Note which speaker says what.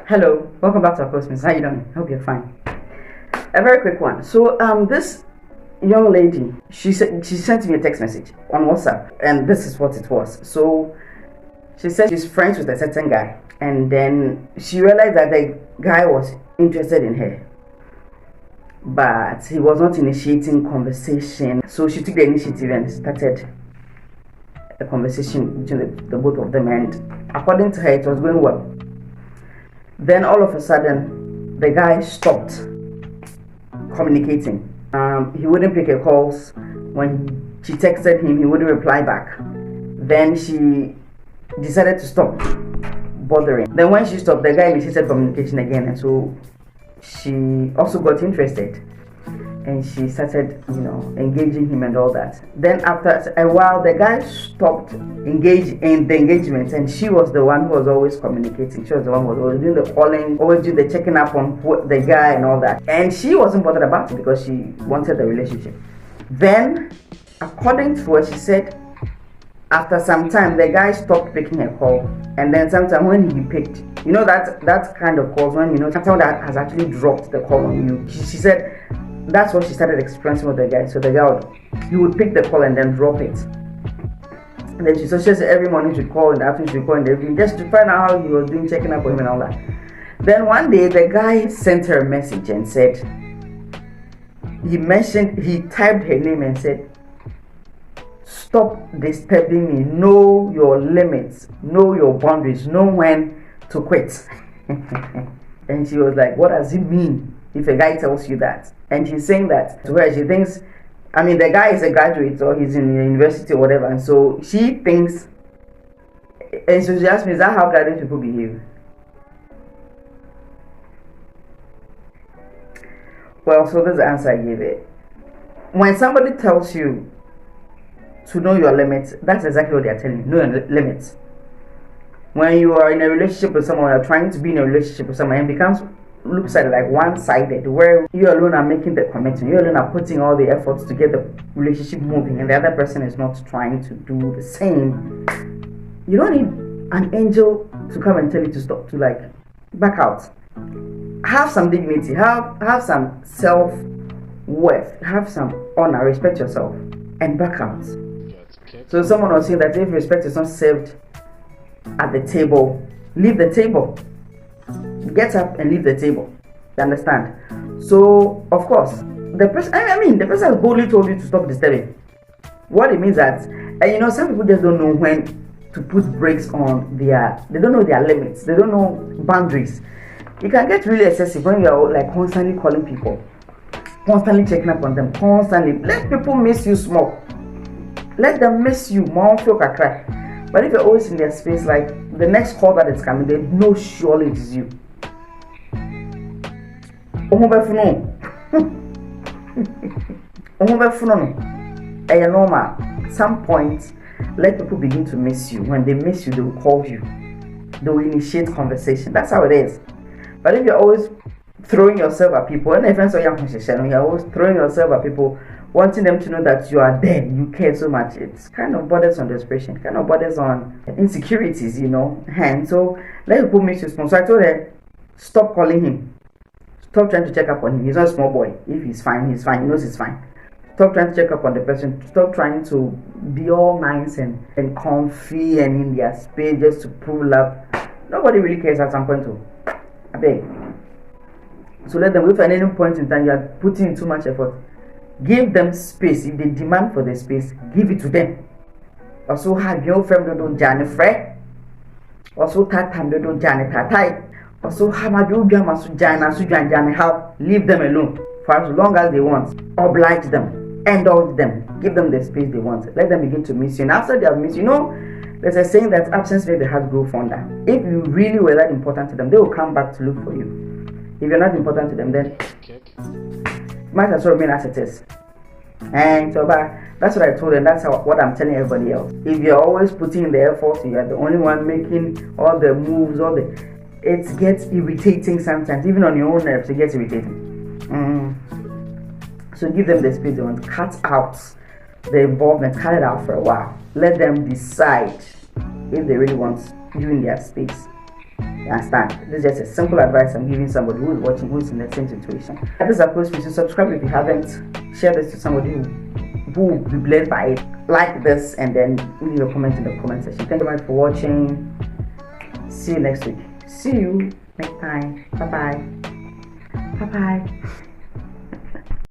Speaker 1: Hello, welcome back to our Postmates. How you doing? Hope you're fine. A very quick one. So this young lady, she sent me a text message on WhatsApp, and this is what it was. So she said she's friends with a certain guy, and then she realized that the guy was interested in her, but he was not initiating conversation. So she took the initiative and started a conversation between the both of them, and according to her, it was going well. Then all of a sudden, the guy stopped communicating. He wouldn't pick her calls. When she texted him, he wouldn't reply back. Then she decided to stop bothering. Then when she stopped, the guy initiated communication again, and so she also got interested. And she started, engaging him and all that. Then after a while, the guy stopped engaging in the engagement, and she was the one who was always communicating. She was the one who was always doing the calling, always doing the checking up on the guy and all that. And she wasn't bothered about it because she wanted the relationship. Then, according to what she said, after some time, the guy stopped picking her call. And then sometime when he picked, that kind of calls when someone that has actually dropped the call on you. She said that's what she started experiencing with the guy. So the guy would pick the call and then drop it. And then she said every morning she'd call, in the afternoon she'd call, in the evening, just to find out how he was doing, checking up on him and all that. Then one day the guy sent her a message and said, he typed her name and said, "Stop disturbing me, know your limits, know your boundaries, know when to quit." And she was like, "What does it mean if a guy tells you that?" And she's saying that to her, she thinks, the guy is a graduate or he's in university or whatever, and so she thinks, and so she asked me, is that how graduate people behave? Well, so this is the answer I gave it. When somebody tells you to know your limits, that's exactly what they're telling you. Know your limits. When you are in a relationship with someone, you're trying to be in a relationship with someone, it looks at it like one-sided, where you alone are making the commitment, you alone are putting all the efforts to get the relationship moving, and the other person is not trying to do the same. You don't need an angel to come and tell you to stop, to back out. Have some dignity, have some self-worth, have some honor, respect yourself, and back out. So someone was saying that if respect is not served at the table, leave the table. Get up and leave the table. You understand? So, of course, the person has boldly told you to stop disturbing. What it means that, some people just don't know when to put brakes on they don't know their limits. They don't know boundaries. It can get really excessive when you're constantly calling people, constantly checking up on them, constantly. Let people miss you small. Let them miss you more, feel cry. But if you're always in their space, the next call that is coming, they know surely it is you. Normal. Some point, let people begin to miss you. When they miss you, they will call you. They will initiate conversation. That's how it is. But if you're always throwing yourself at people, and you're always throwing yourself at people, wanting them to know that you are there, you care so much, it's kind of borders on desperation, kind of borders on insecurities, And so let people miss you small. So I told her, stop calling him. Stop trying to check up on him. He's not a small boy. If he's fine, he's fine. He knows he's fine. Stop trying to check up on the person. Stop trying to be all nice and comfy and in their space just to prove love. Nobody really cares at some point too. I beg. So let them, if at any point in time you are putting in too much effort, give them space. If they demand for the space, give it to them. Also have your friend don't jane fre. Also tatam don't jane tatai. Also have you jama su jane how leave them alone for as long as they want. Oblige them, indulge them, give them the space they want. Let them begin to miss you. And after they have missed you, there's a saying that absence makes the heart grow fonder. If you really were that important to them, they will come back to look for you. If you're not important to them, then might as well remain as it is. And so, that's what I told them. That's what I'm telling everybody else. If you're always putting in the effort, you're the only one making all the moves, it gets irritating sometimes. Even on your own nerves, it gets irritating. So give them the space they want. Cut out the involvement. Cut it out for a while. Let them decide if they really want you in their space. You understand? This is just a simple advice I'm giving somebody who is watching, who is in the same situation. At this approach, you should subscribe if you haven't. Share this to somebody who will be blessed by it. Like this and then leave a comment in the comment section. Thank you very much for watching. See you next week. See you next time. Bye bye. Bye bye.